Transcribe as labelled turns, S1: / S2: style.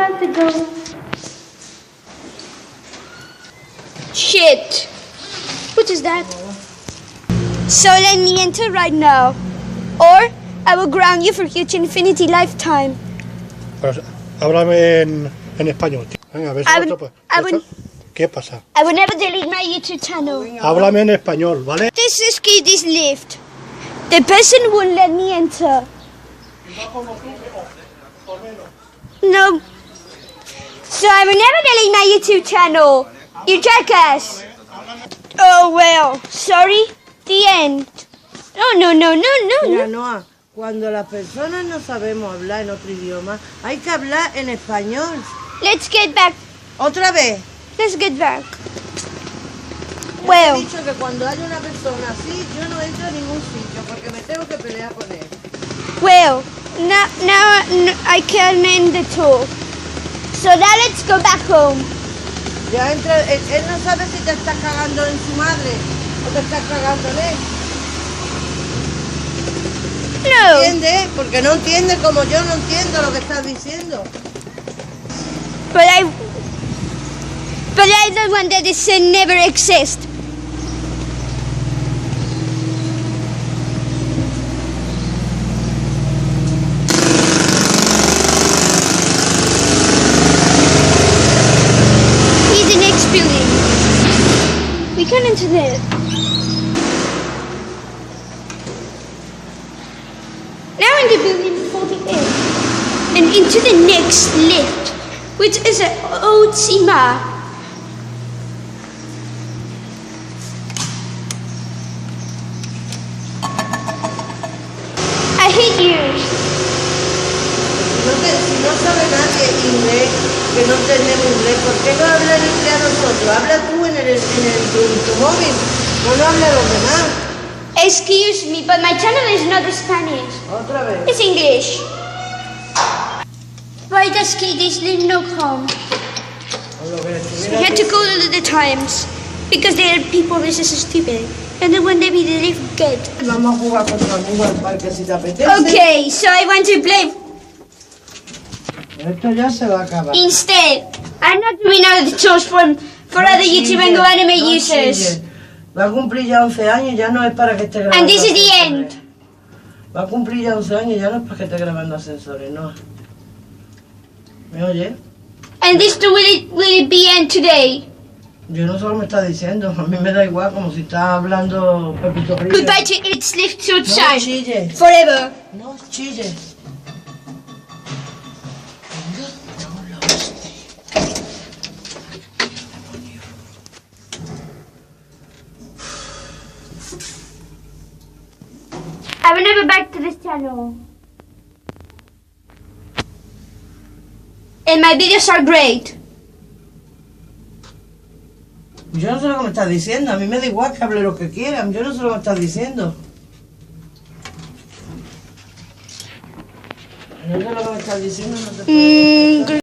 S1: months ago. Shit! What is that? So let me enter right now, or I will ground you for huge infinity lifetime.
S2: Pero, háblame en español, tío. Venga, a ver si ¿Qué pasa?
S1: I will never delete my YouTube channel.
S2: Háblame en español, ¿vale?
S1: This is this lift. The person won't let me enter. No. So I will never delete my YouTube channel. You jackass. Oh well, sorry. The end. No.
S3: Mira, Noa, cuando las personas no sabemos hablar en otro idioma, hay que hablar en español.
S1: Let's get back.
S3: ¿Otra vez?
S1: Let's get back.
S3: He
S1: Well,
S3: dicho que cuando haya una persona así, yo no entro a ningún sitio porque me tengo que pelear con él.
S1: well, now I can end the talk. So now let's go back home.
S3: Ya entra, él no sabe si te estás cagando en su madre o te estás cagando en él.
S1: No.
S3: ¿Entiendes? Porque no entiende como yo no entiendo lo que estás diciendo.
S1: But I don't want that this never exist. He's the next building. We can enter there. Now into building 48 and into the next lift, which is an old Sima. I hate you.
S3: Si no sabe nadie inglés, que no entendemos inglés, ¿por qué no habla en inglés a nosotros? Habla tú en tu móvil, no habla a los demás.
S1: Excuse me, but my channel is not Spanish.
S3: Otra vez.
S1: It's English. Why does Katie's live no home? We had to go to the Times because there are people this is stupid. And then one day we live good.
S3: Vamos a jugar con tu amigo al parque si te apetece.
S1: Okay, so I want to play
S3: Esto ya se va a acabar.
S1: instead. I'm not doing other chores for other YouTube and Go Anime users.
S3: Va a cumplir ya 11 años, ya no es para que esté grabando.
S1: And this is the
S3: ascensores.
S1: end.
S3: Va a cumplir ya 11 años, ya no es para que esté grabando ascensores, no. ¿Me oye?
S1: And this too will it be end today.
S3: Yo no sé lo que me está diciendo, a mí me da igual como si está hablando Pepito Grillo.
S1: Goodbye to its lift to
S3: No
S1: shine
S3: chilles,
S1: forever.
S3: no chilles.
S1: I will never back to this channel. And my videos are great.
S3: Yo no sé lo que me estás diciendo, a mí me da igual que hable lo que quieran, yo no sé lo que me estás diciendo. No sé lo que me estás diciendo, no te puedo...